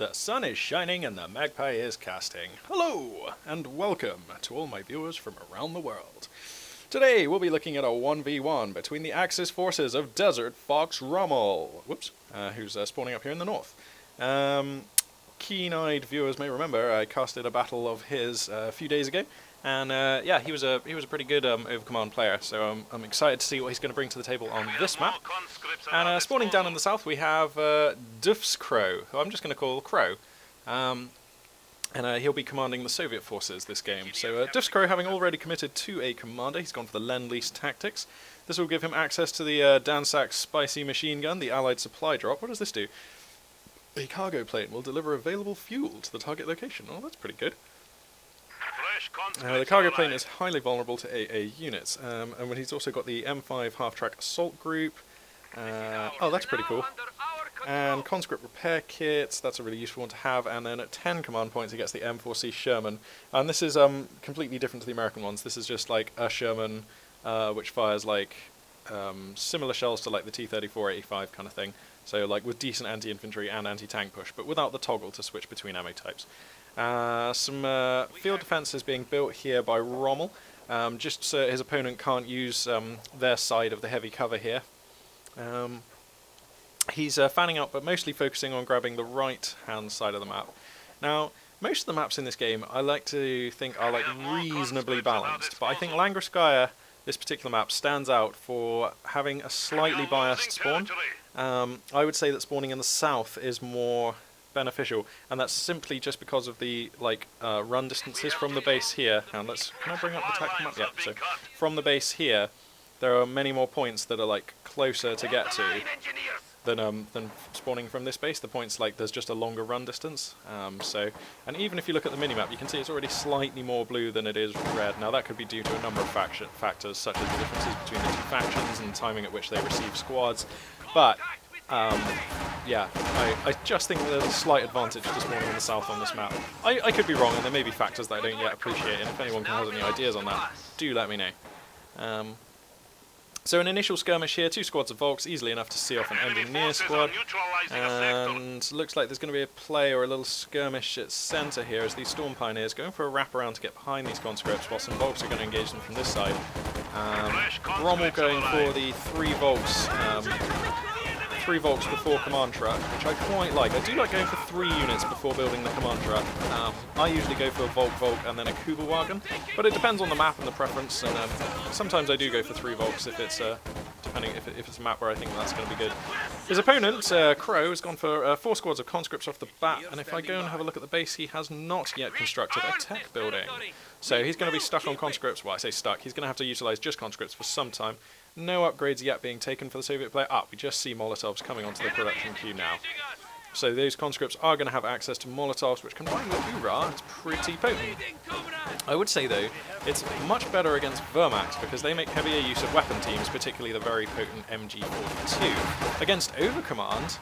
The sun is shining and the magpie is casting. Hello, and welcome to all my viewers from around the world. Today we'll be looking at a 1v1 between the Axis forces of Desert Fox Rommel, who's spawning up here in the north. Keen-eyed viewers may remember I casted a battle of his a few days ago, and yeah, he was a pretty good overcommand player, so I'm excited to see what he's going to bring to the table on this map. And spawning down in the south we have Duff's CRO, who I'm just going to call CRO. And he'll be commanding the Soviet forces this game. So Duff's CRO, having already committed to a commander, he's gone for the Lend-Lease tactics. This will give him access to the Dansak spicy machine gun, the Allied supply drop. What does this do? A cargo plane will deliver available fuel to the target location. Oh, that's pretty good. The cargo plane is highly vulnerable to AA units, and he's also got the M5 half-track assault group. Oh, that's pretty cool. And conscript repair kits, that's a really useful one to have. And then at 10 command points he gets the M4C Sherman. And this is completely different to the American ones. This is just like a Sherman which fires like similar shells to like the T-34-85 kind of thing. So like with decent anti-infantry and anti-tank push, but without the toggle to switch between ammo types. Some field defences being built here by Rommel, just so his opponent can't use their side of the heavy cover here. He's fanning out, but mostly focusing on grabbing the right-hand side of the map. Now, most of the maps in this game I like to think are like reasonably balanced, but I think Langreskaya, this particular map, stands out for having a slightly biased spawn. I would say that spawning in the south is more beneficial, and that's simply just because of the run distances from the base here. And can I bring up the tactical map? Yeah. So from the base here, there are many more points that are like closer to get to than spawning from this base. The points there's just a longer run distance. And even if you look at the minimap, you can see it's already slightly more blue than it is red. Now that could be due to a number of factors, such as the differences between the two factions and the timing at which they receive squads. But yeah, I just think there's a slight advantage to spawning in the south on this map. I could be wrong, and there may be factors that I don't yet appreciate, and if anyone has any ideas on that, do let me know. So an initial skirmish here, 2 squads of Volks, easily enough to see off an engineer squad, and looks like there's going to be a play or a little skirmish at centre here as these Storm Pioneers going for a wraparound to get behind these conscripts, while some Volks are going to engage them from this side. Rommel going for the 3 Volks. 3 Volks before command truck, which I quite like. I do like going for 3 units before building the command truck. I usually go for a Volk and then a Kugelwagen, but it depends on the map and the preference, and sometimes I do go for 3 Volks if it's depending if it's a map where I think that's going to be good. His opponent, CRO, has gone for 4 squads of conscripts off the bat, and if I go and have a look at the base, he has not yet constructed a tech building. So he's going to be stuck on conscripts. Well, I say stuck, he's going to have to utilise just conscripts for some time. No upgrades yet being taken for the Soviet player. We just see Molotovs coming onto the production queue now. So those conscripts are going to have access to Molotovs, which combined with Ura is pretty potent. I would say though, it's much better against Wehrmacht because they make heavier use of weapon teams, particularly the very potent MG42. Against Overcommand,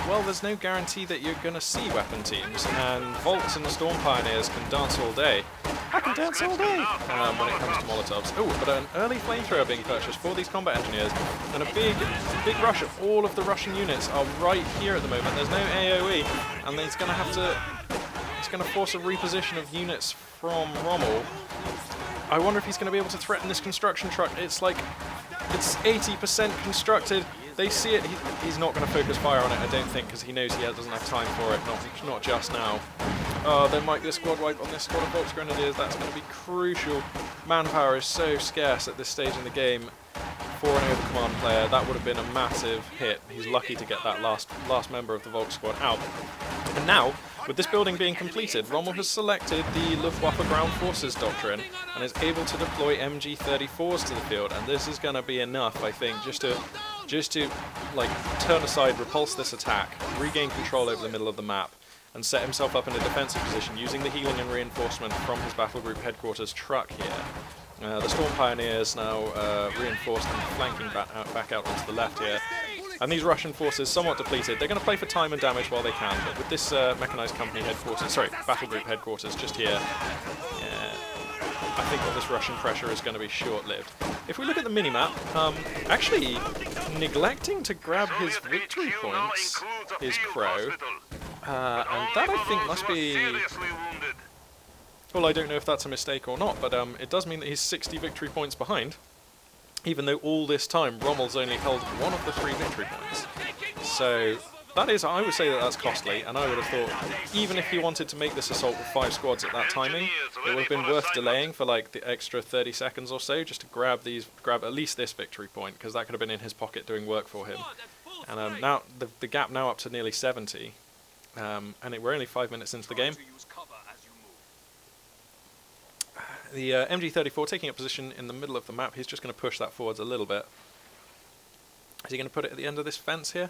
well, there's no guarantee that you're going to see weapon teams, and Volks and the Storm Pioneers can dance all day. I can dance all day when it comes to Molotovs. Oh, but an early flamethrower being purchased for these combat engineers, and a big rush of all of the Russian units are right here at the moment. There's no AoE, and he's going to have to. It's going to force a reposition of units from Rommel. I wonder if he's going to be able to threaten this construction truck. It's 80% constructed. They see it. He's not going to focus fire on it, I don't think, because he knows he doesn't have time for it. Not just now. Oh, there might be a squad wipe on this squad of Volks Grenadiers. That's going to be crucial. Manpower is so scarce at this stage in the game for an overcommand player. That would have been a massive hit. He's lucky to get that last member of the Volks squad out. And now, with this building being completed, Rommel has selected the Luftwaffe Ground Forces doctrine and is able to deploy MG34s to the field. And this is going to be enough, I think, just to turn aside, repulse this attack, regain control over the middle of the map, and set himself up in a defensive position using the healing and reinforcement from his battle group headquarters truck here. The Storm Pioneers now reinforced and flanking back out onto the left here. And these Russian forces somewhat depleted. They're going to play for time and damage while they can, but with this mechanized company headquarters, battle group headquarters just here, I think that this Russian pressure is going to be short-lived. If we look at the minimap, actually neglecting to grab his victory points is CRO. And that, I think, must be... Well, I don't know if that's a mistake or not, but it does mean that he's 60 victory points behind, even though all this time Rommel's only held one of the 3 victory points. So that is, I would say that that's costly, and I would have thought, even if he wanted to make this assault with 5 squads at that timing, it would have been worth delaying for like the extra 30 seconds or so, just to grab at least this victory point, because that could have been in his pocket doing work for him. And now the gap now up to nearly 70, and we're only 5 minutes into the game. The MG34 taking a position in the middle of the map. He's just going to push that forwards a little bit. Is he going to put it at the end of this fence here?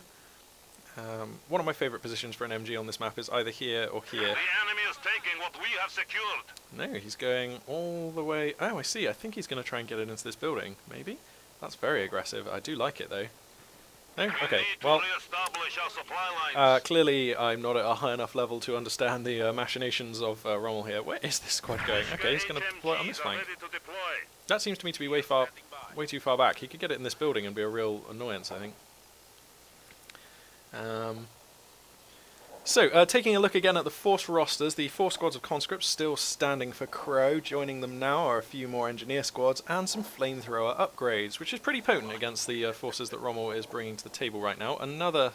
One of my favourite positions for an MG on this map is either here or here. The enemy is taking what we have secured. No, he's going all the way... Oh, I see. I think he's going to try and get it into this building, maybe? That's very aggressive. I do like it, though. No? Okay, well, clearly I'm not at a high enough level to understand the machinations of Rommel here. Where is this squad going? Okay, he's going to deploy on this flank. That seems to me to be way too far back. He could get it in this building and be a real annoyance, I think. So, taking a look again at the force rosters, the 4 squads of conscripts still standing for CRO. Joining them now are a few more engineer squads and some flamethrower upgrades, which is pretty potent against the forces that Rommel is bringing to the table right now.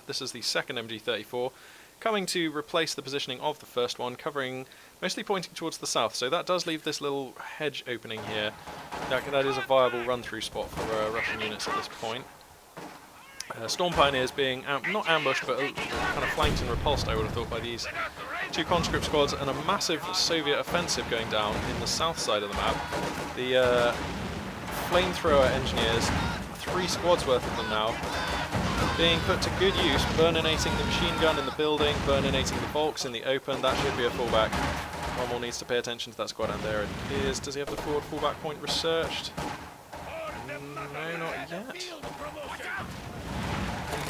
This is the second MG34, coming to replace the positioning of the first one, covering, mostly pointing towards the south. So that does leave this little hedge opening here. That is a viable run-through spot for Russian units at this point. Storm Pioneers being, not ambushed, but kind of flanked and repulsed, I would have thought, by these 2 conscript squads, and a massive Soviet offensive going down in the south side of the map. The flamethrower engineers, 3 squads worth of them now, being put to good use, burninating the machine gun in the building, burninating the Volks in the open. That should be a fallback. Rommel needs to pay attention to that squad, and there it is. Does he have the forward fallback point researched? No, not yet.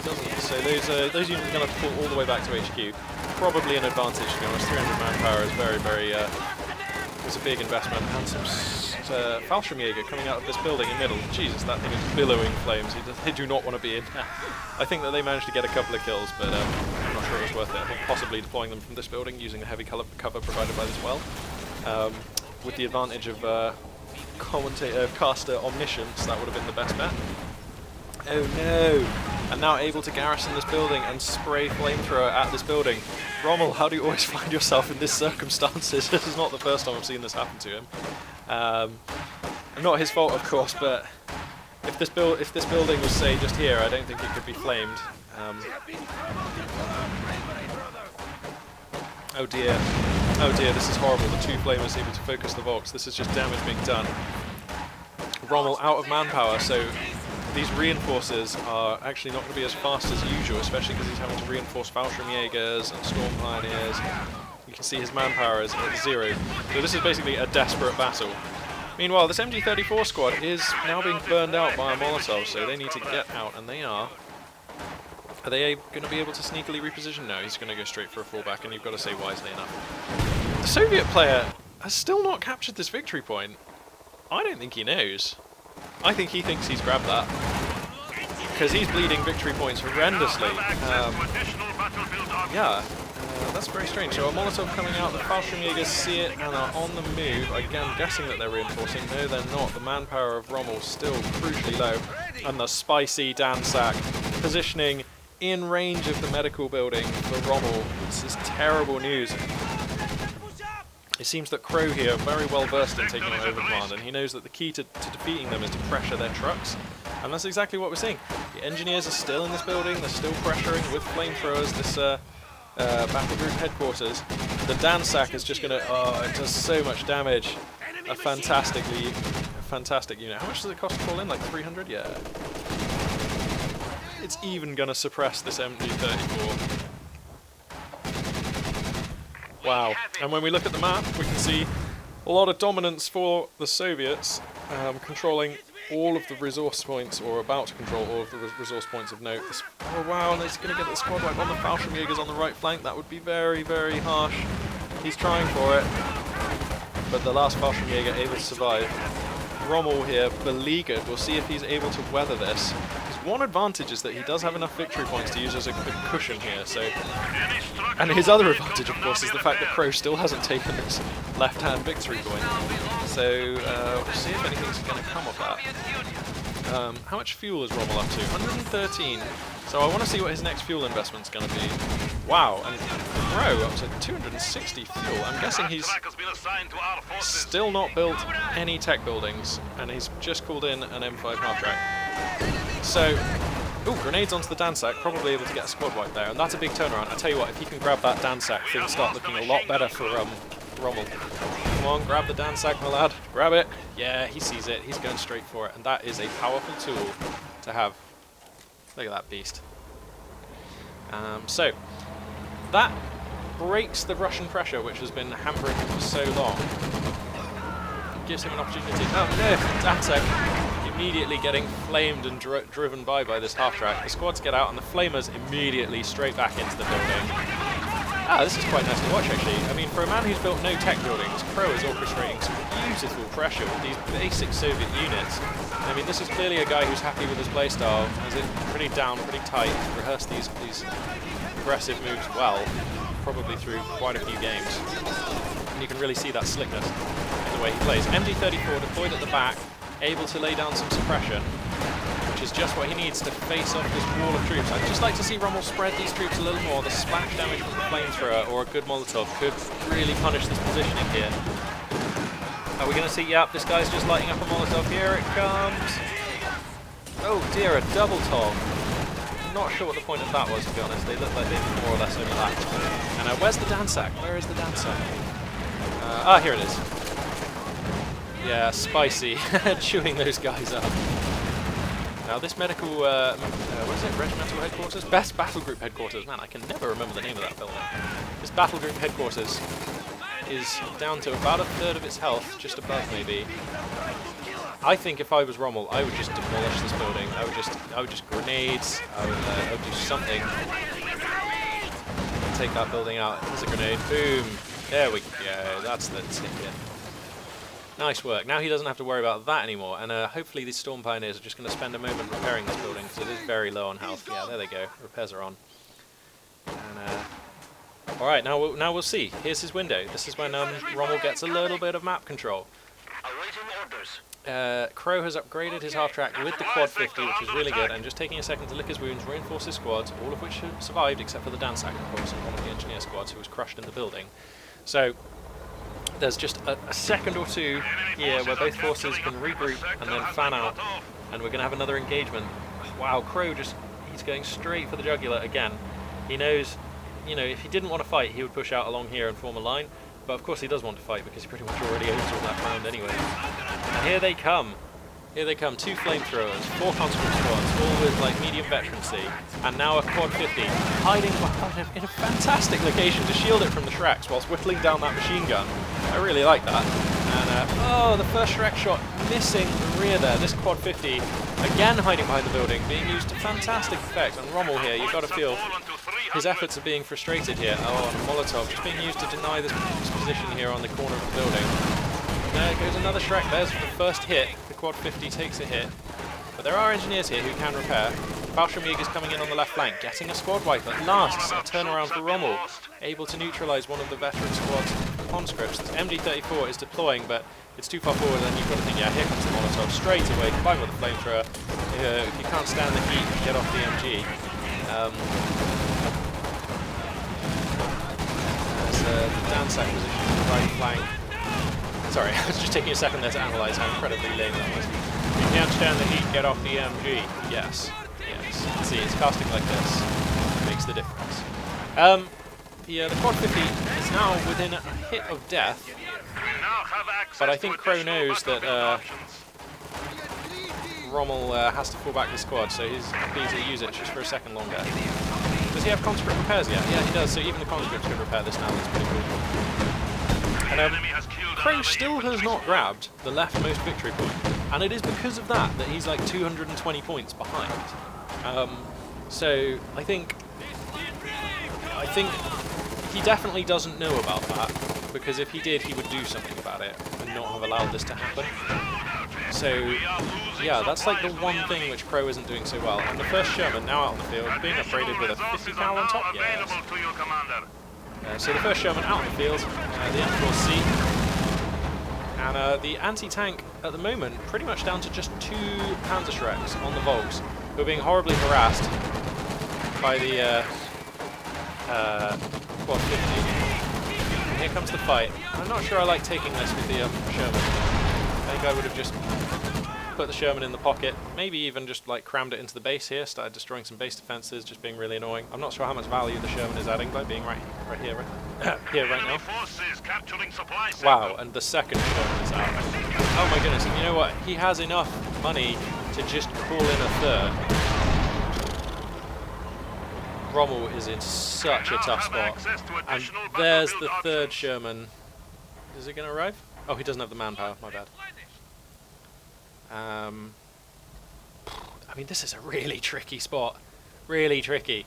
Doesn't. So those units are going to have to pull all the way back to HQ. Probably an advantage, to be honest. 300 manpower is very, it's a big investment. And some Fallschirmjäger coming out of this building in middle. Jesus, that thing is billowing flames. They do not want to be in there. I think that they managed to get a couple of kills, but I'm not sure it was worth it. I think possibly deploying them from this building using the heavy cover provided by this well. With the advantage of caster omniscience, that would have been the best bet. Oh no! And now able to garrison this building and spray flamethrower at this building. Rommel, how do you always find yourself in this circumstances? This is not the first time I've seen this happen to him. Not his fault, of course, but if this building was, say, just here, I don't think it could be flamed. Oh dear. Oh dear, this is horrible. The 2 flamers able to focus the Volks. This is just damage being done. Rommel out of manpower, so these reinforcers are actually not going to be as fast as usual, especially because he's having to reinforce Fallschirmjägers and Storm Pioneers. You can see his manpower is at 0. So this is basically a desperate battle. Meanwhile, this MG34 squad is now being burned out by a Molotov, so they need to get out, and they are. Are they going to be able to sneakily reposition? No, he's going to go straight for a fallback, and you've got to say wisely enough. The Soviet player has still not captured this victory point. I don't think he knows. I think he thinks he's grabbed that, because he's bleeding victory points horrendously. That's very strange. So a Molotov coming out, the Fallschirmjägers see it and are on the move. Again, guessing that they're reinforcing. No, they're not. The manpower of Rommel still crucially low. And the spicy Dansack positioning in range of the medical building for Rommel. This is terrible news. It seems that CRO here are very well versed in taking on overcommand, and he knows that the key to defeating them is to pressure their trucks. And that's exactly what we're seeing. The engineers are still in this building, they're still pressuring with flamethrowers this battle group headquarters. The Dansack is just going to, it does so much damage. A fantastic unit. How much does it cost to call in? Like 300? Yeah. It's even going to suppress this MG34. Wow. And when we look at the map, we can see a lot of dominance for the Soviets, controlling all of the resource points, or about to control all of the resource points of note. Oh wow, and he's going to get the squad wipe on the Fallschirmjägers on the right flank. That would be very, very harsh. He's trying for it, but the last Fallschirmjäger able to survive. Rommel here, beleaguered. We'll see if he's able to weather this. He's one advantage is that he does have enough victory points to use as a cushion here. So, and his other advantage, of course, is the fact that CRO still hasn't taken his left-hand victory point. So we'll see if anything's going to come of that. How much fuel is Rommel up to? 113. So I want to see what his next fuel investment's going to be. Wow, and CRO up to 260 fuel. I'm guessing he's still not built any tech buildings, and he's just called in an M5 half-track. So, ooh, grenades onto the Dansack, probably able to get a squad wipe there, and that's a big turnaround. I tell you what, if he can grab that Dansack, things start looking a lot better for Rommel. Come on, grab the Dansack, my lad. Grab it. Yeah, he sees it. He's going straight for it, and that is a powerful tool to have. Look at that beast. So, that breaks the Russian pressure, which has been hampering him for so long. Gives him an opportunity. Oh no, Dansack immediately getting flamed and driven by this half-track. The squads get out, and the flamers immediately straight back into the building. Ah, this is quite nice to watch, actually. I mean, for a man who's built no tech buildings, CRO is orchestrating some beautiful pressure with these basic Soviet units. I mean, this is clearly a guy who's happy with his playstyle, has it pretty down, pretty tight, rehearsed these aggressive moves well, probably through quite a few games. And you can really see that slickness in the way he plays. MD-34 deployed at the back, able to lay down some suppression, which is just what he needs to face off this wall of troops. I'd just like to see Rommel spread these troops a little more. The splash damage from the flamethrower or a good Molotov could really punish this positioning here. Are we going to see, yep, this guy's just lighting up a Molotov. Here it comes. Oh dear, a double Tov. Not sure what the point of that was, to be honest. They look like they've more or less overlapped. And where's the Dansack? Where is the Dansack? Here it is. Yeah, spicy. Chewing those guys up. Now this medical, what is it, regimental headquarters? Best battle group headquarters. Man, I can never remember the name of that building. This battle group headquarters is down to about a third of its health, just above maybe. I think if I was Rommel, I would just demolish this building. I would just grenades. I would do something. Take that building out. There's a grenade. Boom. There we go. That's the ticket. Nice work. Now he doesn't have to worry about that anymore, and hopefully these Storm Pioneers are just going to spend a moment repairing this building, because it is very low on health. Yeah, there they go. Repairs are on. And, alright, now we'll see. Here's his window. This is when Rommel gets a little bit of map control. CRO has upgraded his half-track with the Quad 50, which is really good, and just taking a second to lick his wounds, reinforce his squads, all of which have survived, except for the Dansack, of course, and one of the engineer squads who was crushed in the building. So, there's just a second or two here where both forces can regroup and then fan out, and we're going to have another engagement. Wow, CRO he's going straight for the jugular again. He knows, you know, if he didn't want to fight, he would push out along here and form a line, but of course he does want to fight because he pretty much already owns all that ground anyway. And here they come. Here they come, 2 flamethrowers, 4 conscript squads, all with like medium veterancy, and now a Quad 50 hiding behind him in a fantastic location to shield it from the Shreks whilst whittling down that machine gun. I really like that. And oh, the first Shrek shot missing the rear there. This Quad 50 again hiding behind the building, being used to fantastic effect. And Rommel here, you've got to feel his efforts are being frustrated here. Oh, and Molotov just being used to deny this position here on the corner of the building. There goes another Shrek. There's the first hit. The Quad 50 takes a hit. But there are engineers here who can repair. Fallschirmjäger is coming in on the left flank, getting a squad wipe at last. A turnaround for Rommel, able to neutralise one of the veteran squad's conscripts. This MD-34 is deploying, but it's too far forward, and you've got to think, yeah, here comes the Molotov straight away, combined with the flamethrower. If you can't stand the heat, get off the MG. There's the Dansack position on the right flank. Sorry, I was just taking a second there to analyse how incredibly lame that was. If you can't stand the heat, get off the MG. Yes. Yes. See, it's casting like this. Makes the difference. The Quad 50 is now within a hit of death. But I think CRO knows that Rommel has to fall back the squad, so he's pleased to use it just for a second longer. Does he have conscript repairs yet? Yeah, he does, so even the conscripts can repair this now. That's pretty cool. And CRO still has not grabbed the leftmost victory point, and it is because of that he's like 220 points behind. So I think he definitely doesn't know about that, because if he did, he would do something about it and not have allowed this to happen. So, yeah, that's like the one thing which CRO isn't doing so well. And the first Sherman now out on the field, being upgraded with a 50 cal on top. Yes. So the first Sherman out on the field, the M4C. And the anti-tank at the moment pretty much down to just 2 Panzerschrecks on the Volks, who are being horribly harassed by the Quad 50. And here comes the fight. I'm not sure I like taking this with the Sherman. I think I would have just put the Sherman in the pocket, maybe even just like crammed it into the base here, started destroying some base defenses, just being really annoying. I'm not sure how much value the Sherman is adding by being right here right now. Wow, and the second Sherman is out. Oh my goodness, and you know what? He has enough money to just call in a third. Rommel is in such a tough spot. And there's the third Sherman. Is it going to arrive? Oh, he doesn't have the manpower, my bad. I mean, this is a really tricky spot. Really tricky.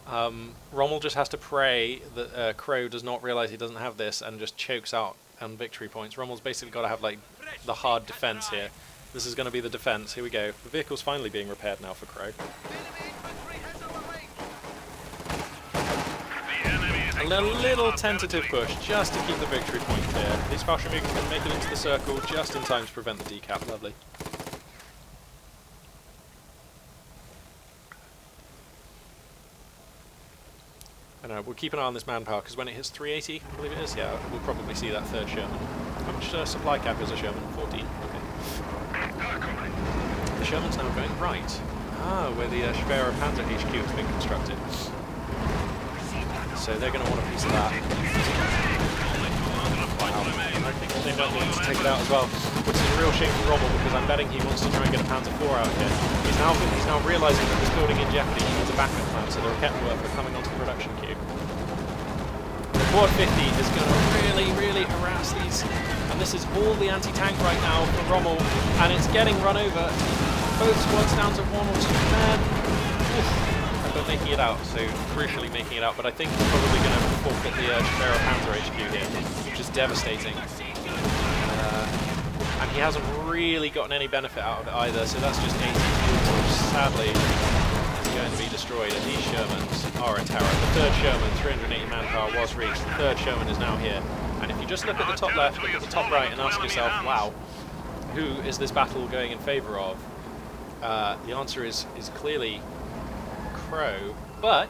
Rommel just has to pray that CRO does not realise he doesn't have this and just chokes out on victory points. Rommel's basically got to have like the hard defence here. This is going to be the defence. Here we go. The vehicle's finally being repaired now for CRO. A little tentative push just to keep the victory point clear. These Fallschirmjäger can make it into the circle just in time to prevent the decap. Lovely. And we'll keep an eye on this manpower, because when it hits 380, I believe it is, yeah, we'll probably see that third Sherman. How much supply cap is a Sherman? 14. Okay. The Sherman's now going right. Ah, where the Schwerer Panzer HQ has been constructed. So they're going to want a piece of that. Wow. I think they might need to take it out as well, which is a real shame for Rommel, because I'm betting he wants to try and get a Panzer IV out here. He's now realising that this building in jeopardy, he needs a backup plan, so the rocket work are coming onto the production queue. The Quad 50 is going to really harass these, and this is all the anti-tank right now for Rommel, and it's getting run over. Both squads down to 1 or 2 men. But making it out, so crucially making it out, but I think he's probably going to forfeit the Schwerer Panzer HQ here, which is devastating. And he hasn't really gotten any benefit out of it either, so that's just 80 fuels, which sadly is going to be destroyed, and these Shermans are a terror. The third Sherman, 380 manpower, was reached. The third Sherman is now here, and if you just look at the top left, look at the top right, and ask yourself, wow, who is this battle going in favour of? The answer is clearly CRO, but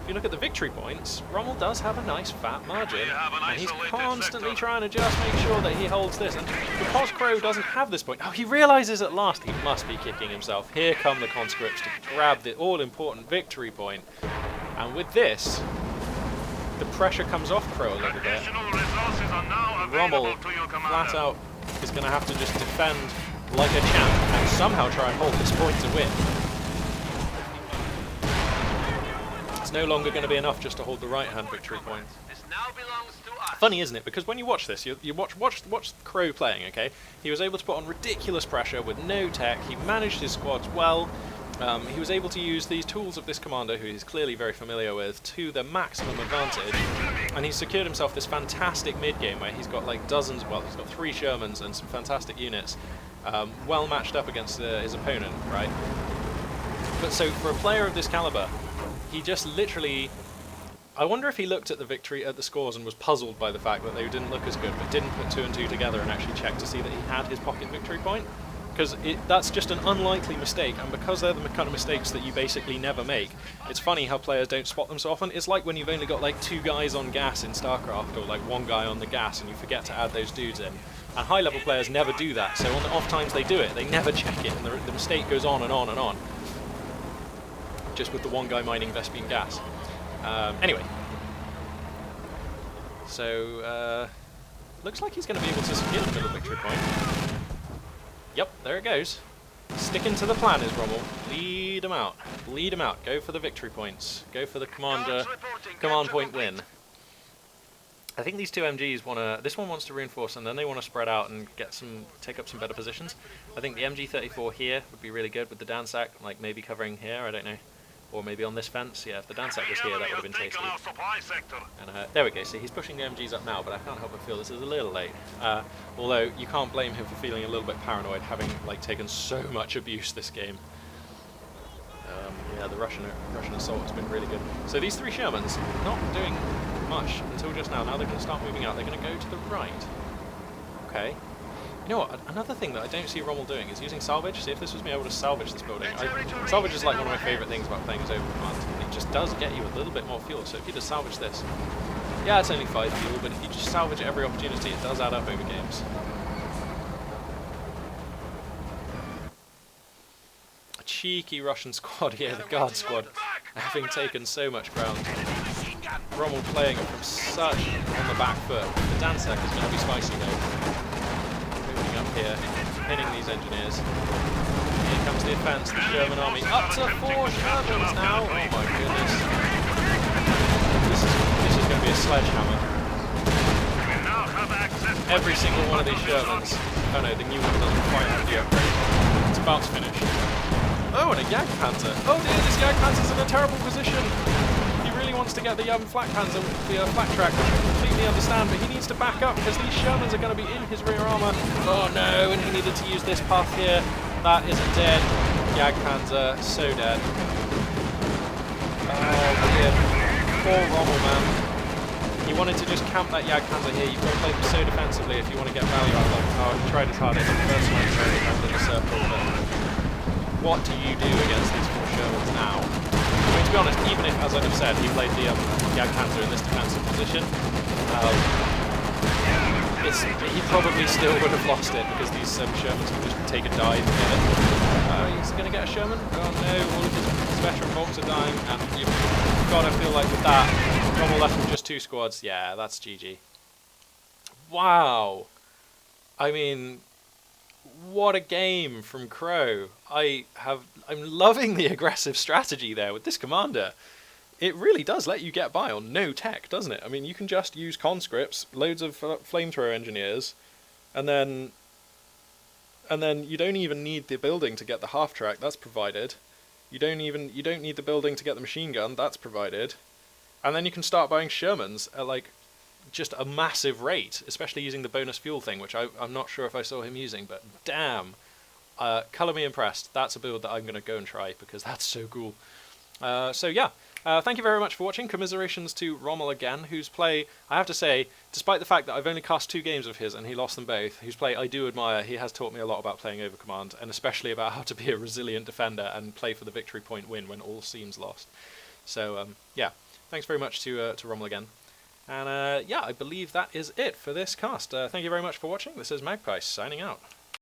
if you look at the victory points, Rommel does have a nice fat margin, and he's constantly trying to just make sure that he holds this, and because CRO doesn't have this point, oh, he realises at last he must be kicking himself. Here come the conscripts to grab the all-important victory point, and with this, the pressure comes off CRO a little bit. Rommel, flat out, is going to have to just defend like a champ, and somehow try and hold this point to win. It's no longer going to be enough just to hold the right-hand victory point. Funny, isn't it? Because when you watch this, you watch CRO playing, okay? He was able to put on ridiculous pressure with no tech. He managed his squads well. He was able to use these tools of this commander, who he's clearly very familiar with, to the maximum advantage. And he's secured himself this fantastic mid-game where he's got like dozens, well, he's got 3 Shermans and some fantastic units, well matched up against his opponent, right? But so for a player of this caliber, he just literally, I wonder if he looked at the scores and was puzzled by the fact that they didn't look as good, but didn't put 2 and 2 together and actually check to see that he had his pocket victory point. Because that's just an unlikely mistake, and because they're the kind of mistakes that you basically never make, it's funny how players don't spot them so often. It's like when you've only got like 2 guys on gas in StarCraft, or like 1 guy on the gas, and you forget to add those dudes in. And high-level players never do that, so on the off times they do it, they never check it, and the mistake goes on and on and on. Just with the 1 guy mining Vespine gas. Anyway. So, looks like he's going to be able to secure the middle victory point. Yep, there it goes. Sticking to the plan is Rommel. Lead him out. Lead him out. Go for the victory points. Go for the command point win. I think these 2 MGs want to... This one wants to reinforce, and then they want to spread out and take up some better positions. I think the MG34 here would be really good with the Dansak, like maybe covering here, I don't know. Or maybe on this fence. Yeah, if the Dansek was here, that would have been tasty. Our supply sector. And there we go. See, he's pushing the MGs up now, but I can't help but feel this is a little late. Although you can't blame him for feeling a little bit paranoid, having like taken so much abuse this game. Yeah, the Russian assault has been really good. So these 3 Shermans not doing much until just now. Now they're going to start moving out. They're going to go to the right. Okay. You know what? Another thing that I don't see Rommel doing is using salvage. See, if this was me able to salvage this building. Salvage is like one of my favourite things about playing as over command. It just does get you a little bit more fuel. So if you just salvage this, yeah, it's only 5 fuel, but if you just salvage every opportunity, it does add up over games. A cheeky Russian squad here, the guard squad, having taken so much ground. Rommel playing it from such on the back foot. The Dansek is going to be spicy though. Moving up here, pinning these engineers. Here comes the offence, the Sherman army. Up to 4 Shermans now! Oh my goodness. This is going to be a sledgehammer. Every single one of these Shermans. Oh no, the new one doesn't quite have the upgrade. It's about to finish. Oh, and a Jagdpanzer. Oh dear, this Jagdpanzer's in a terrible position. He really wants to get the flat panzer, the flat track, which I completely understand, but he needs to back up because these Shermans are going to be in his rear armour. Oh no, and he needed to use this path here. That isn't dead. Jagdpanzer, so dead. Oh dear. Poor Rommel, man. He wanted to just camp that Jagdpanzer here. You've got to play them so defensively if you want to get value out of them. Oh, he tried his hardest. The first one he tried his hardest in the circle, but what do you do against these 4 Shermans now? I mean, to be honest, even if, as I'd have said, he played the Jagdpanzer in this defensive position, he probably still would have lost it because these Shermans can just take a dive and get it. He's going to get a Sherman? Oh no, all of his veteran bolts are dying, and you've got to feel like with that, Rommel left with just 2 squads. Yeah, that's GG. Wow. I mean, what a game from CRO. I'm loving the aggressive strategy there with this commander. It really does let you get by on no tech, doesn't it? I mean, you can just use conscripts, loads of flamethrower engineers, and then you don't even need the building to get the half track. That's provided. You don't need the building to get the machine gun. That's provided. And then you can start buying Shermans at like just a massive rate, especially using the bonus fuel thing, which I'm not sure if I saw him using, but damn. Colour me impressed. That's a build that I'm going to go and try because that's so cool. So yeah, thank you very much for watching. Commiserations to Rommel again, whose play, I have to say, despite the fact that I've only cast 2 games of his and he lost them both, whose play I do admire. He has taught me a lot about playing over command, and especially about how to be a resilient defender and play for the victory point win when all seems lost. So yeah, thanks very much to Rommel again. And yeah, I believe that is it for this cast. Thank you very much for watching. This is Magpie signing out.